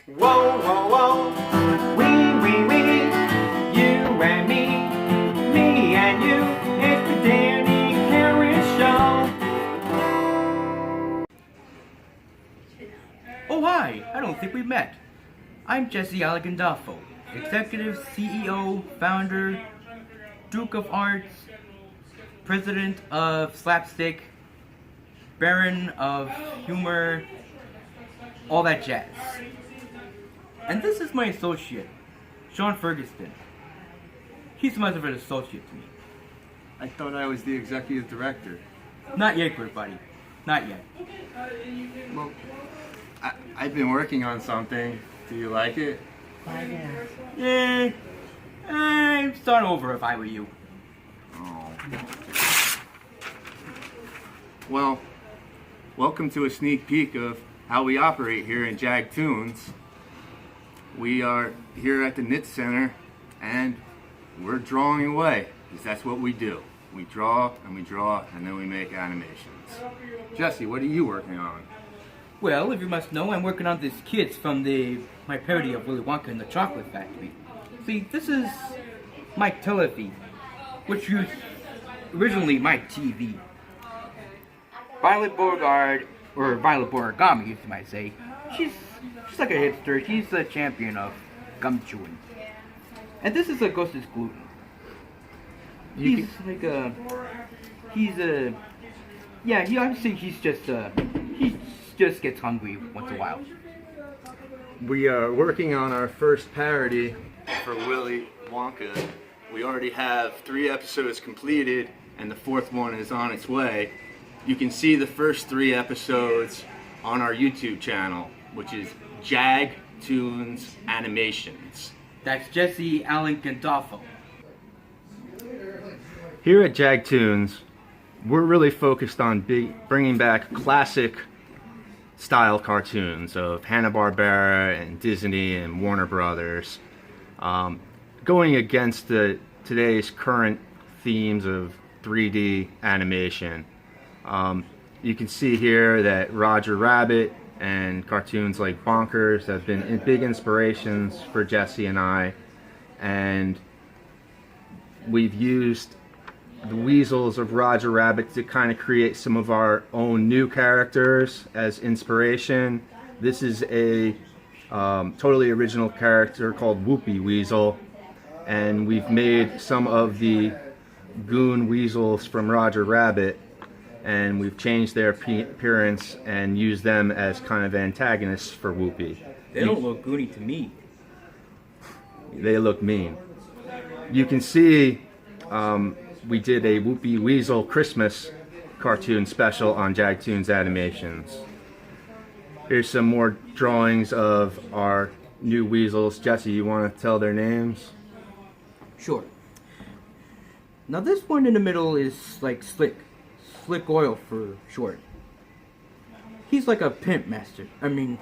Whoa, whoa, whoa, we, you and me and you, it's the Danny Harris Show. Oh hi, I don't think we met. I'm Jesse Gandolfo, Executive CEO, Founder, Duke of Arts, President of Slapstick, Baron of Humor, all that jazz. And this is my associate, Sean Ferguson. He's much of an associate to me. I thought I was the executive director. Not yet, good buddy. Not yet. Well, I've been working on something. Do you like it? Yeah, I'd start over if I were you. Oh. Well, welcome to a sneak peek of how we operate here in JAGtoons. We are here at the Knit Center and we're drawing away, because that's what we do. We draw, and then we make animations. Jesse, what are you working on? Well, if you must know, I'm working on these kids from my parody of Willy Wonka and the Chocolate Factory. See, this is Mike Television, which was originally Mike TV. Violet Beauregard, or Violet Borigami, you might say, she's like a hipster. She's a champion of gum chewing. And this is a Augustus Gluten. He just gets hungry once in a while. We are working on our first parody for Willy Wonka. We already have 3 episodes completed, and the 4th one is on its way. You can see the first 3 episodes on our YouTube channel, which is JAGtoons Animations. That's Jesse Gandolfo. Here at JAGtoons, we're really focused on bringing back classic style cartoons of Hanna-Barbera and Disney and Warner Brothers, going against today's current themes of 3D animation. You can see here that Roger Rabbit and cartoons like Bonkers have been big inspirations for Jesse and I, and we've used the weasels of Roger Rabbit to kind of create some of our own new characters as inspiration. This is a totally original character called Whoopi Weasel, and we've made some of the goon weasels from Roger Rabbit, and we've changed their appearance and used them as kind of antagonists for Whoopi. They don't look goony to me. They look mean. You can see we did a Whoopi Weasel Christmas cartoon special on JAGtoons Animations. Here's some more drawings of our new weasels. Jesse, you want to tell their names? Sure. Now this one in the middle is like Slick Oil for short. He's like a pimp master. I mean,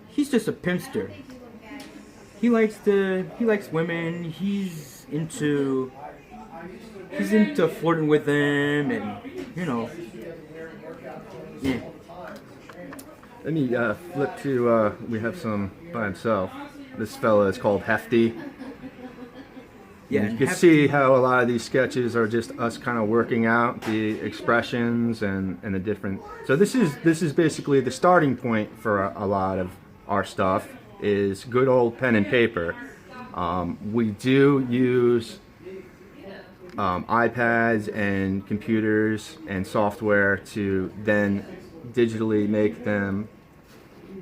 he's just a pimpster. He likes women. He's into flirting with them, and yeah. Let me flip to, we have some by himself. This fella is called Hefty. Yeah, you can see how a lot of these sketches are just us kind of working out the expressions and the different. So this is basically the starting point for a lot of our stuff, is good old pen and paper. We do use iPads and computers and software to then digitally make them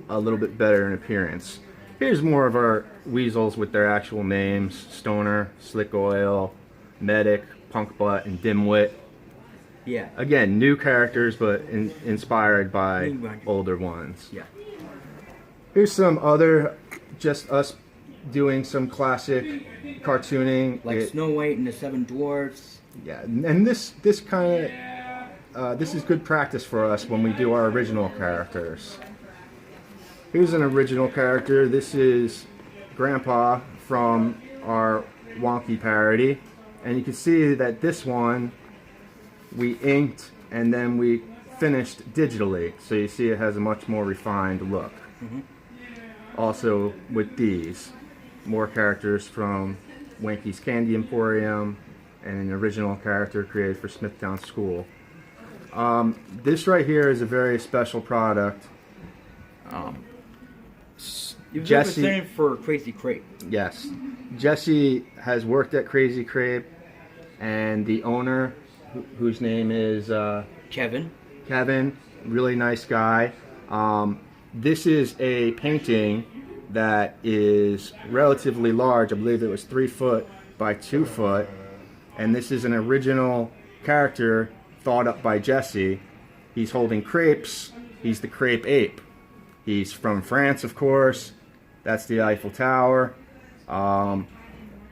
a little bit better in appearance. Here's more of our weasels with their actual names: Stoner, Slick Oil, Medic, Punk Butt, and Dimwit. Yeah. Again, new characters, but inspired by older ones. Yeah. Here's some other, just us doing some classic cartooning. Like Snow White and the 7 Dwarfs. Yeah, and this kind of, this is good practice for us when we do our original characters. Here's an original character. This is Grandpa from our Wonky parody. And you can see that this one we inked and then we finished digitally. So you see it has a much more refined look. Mm-hmm. Also with these, more characters from Wanky's Candy Emporium and an original character created for Smithtown School. This right here is a very special product. You've Jesse- been representing for Crazy Crate. Yes, Jesse has worked at Crazy Crepe, and the owner, whose name is Kevin. really nice guy. This is a painting that is relatively large. I believe it was 3 foot by 2 foot, and this is an original character thought up by Jesse. He's holding crepes. He's the crepe ape. He's from France, of course. That's the Eiffel Tower.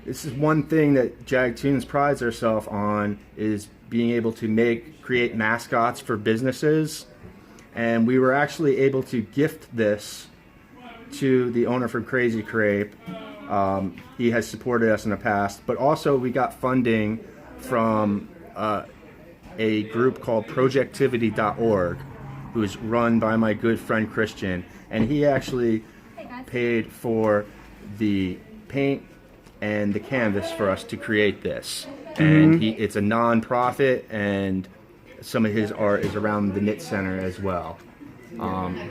This is one thing that JAGtoons prides ourselves on, is being able to create mascots for businesses. And we were actually able to gift this to the owner from Crazy Crepe. He has supported us in the past, but also we got funding from a group called projectivity.org, who's run by my good friend Christian, and he actually paid for the paint and the canvas for us to create this. And it's a non-profit, and some of his art is around the Knit Center as well.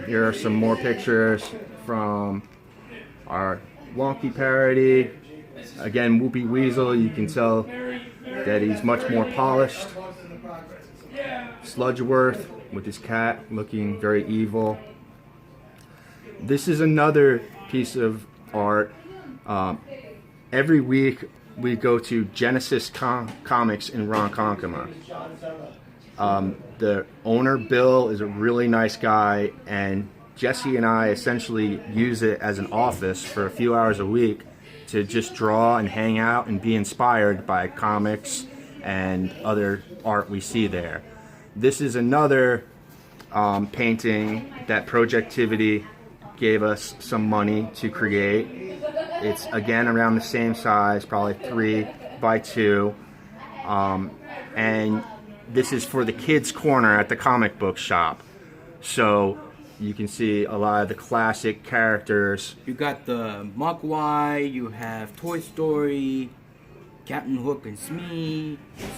Here are some more pictures from our Wonky parody. Again, Whoopi Weasel, you can tell that he's much more polished. Sludgeworth with his cat looking very evil. This is another piece of art. Every week we go to Genesis Comics in Ronkonkoma. The owner, Bill, is a really nice guy, and Jesse and I essentially use it as an office for a few hours a week to just draw and hang out and be inspired by comics and other art we see there. This is another painting that Projectivity gave us some money to create. It's again around the same size, probably 3 by 2, and this is for the kids' corner at the comic book shop. So you can see a lot of the classic characters. You got the Mogwai, you have Toy Story, Captain Hook and Smee,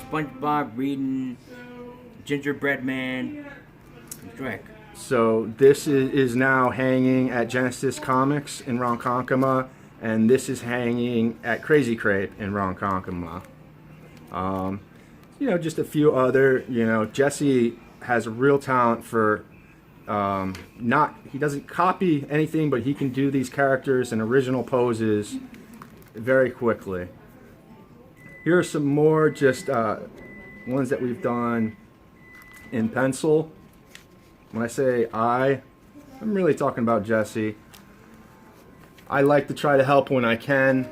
SpongeBob reading, Gingerbread Man, and Shrek. So this is now hanging at Genesis Comics in Ronkonkoma, and this is hanging at Crazy Crepe in Ronkonkoma. Just a few other, Jesse has a real talent for he doesn't copy anything, but he can do these characters in original poses very quickly. Here are some more just ones that we've done in pencil. When I say I'm really talking about Jesse. I like to try to help when I can.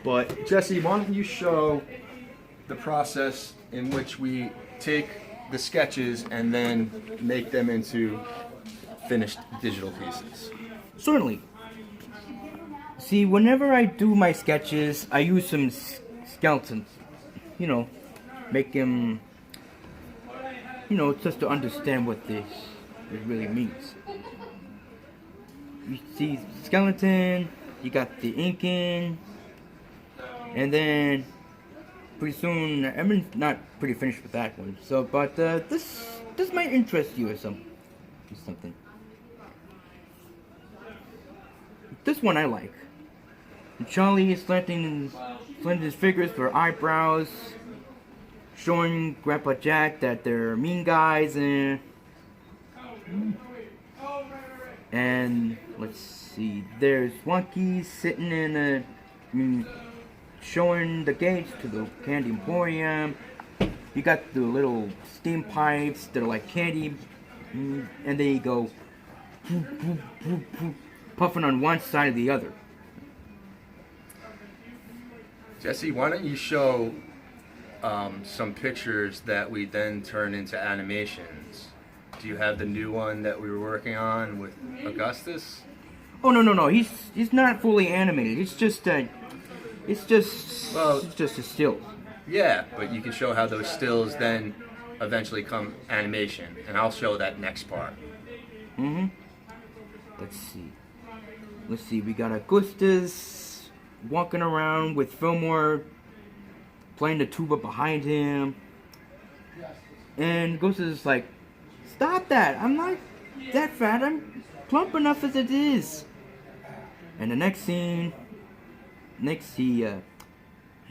But Jesse, why don't you show the process in which we take the sketches and then make them into finished digital pieces? Certainly. See, whenever I do my sketches, I use some skeletons. Make them, just to understand what this really means. You see skeleton, you got the inking, and then pretty soon, I'm not pretty finished with that one. So, but this might interest you or something. This one I like. Charlie is slanting his figures for eyebrows, showing Grandpa Jack that they're mean guys, and let's see, there's Wonky sitting in showing the gates to the Candy Emporium. You got the little steam pipes that are like candy, and they go puffing on one side or the other. Jesse, why don't you show some pictures that we then turn into animations? Do you have the new one that we were working on with Augustus? Oh no! He's not fully animated. It's just a still. Yeah, but you can show how those stills then eventually come animation, and I'll show that next part. Let's see. let's see, we got Augustus walking around with Fillmore playing the tuba behind him. And Augustus is like, stop that, I'm not that fat, I'm plump enough as it is. And the next scene, he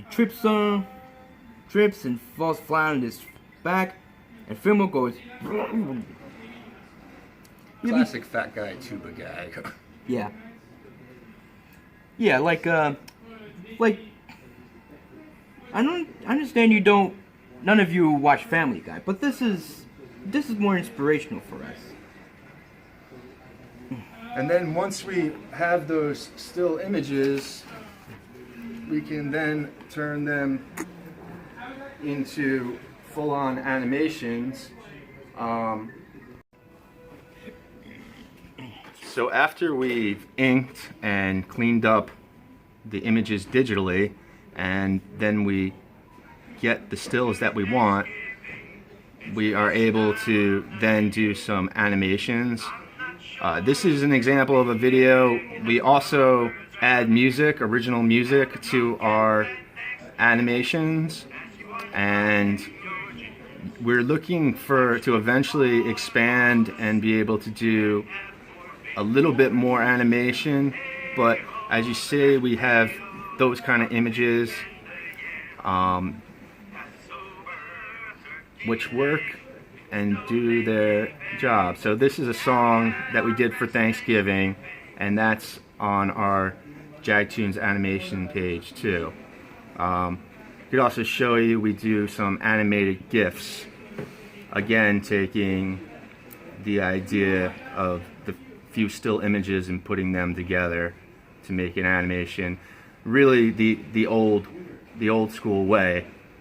trips and falls flat on his back, and Fillmore goes, Classic fat guy tuba gag. yeah. Yeah, like, I don't understand none of you watch Family Guy, but this is more inspirational for us. And then once we have those still images, we can then turn them into full-on animations. So after we've inked and cleaned up the images digitally, and then we get the stills that we want, we are able to then do some animations. This is an example of a video. We also add music, original music, to our animations, and we're looking to eventually expand and be able to do a little bit more animation. But as you see, we have those kind of images which work and do their job. So this is a song that we did for Thanksgiving, and that's on our JAGtoons animation page too. Could also show you we do some animated GIFs, again taking the idea of the few still images and putting them together to make an animation, really the old school way.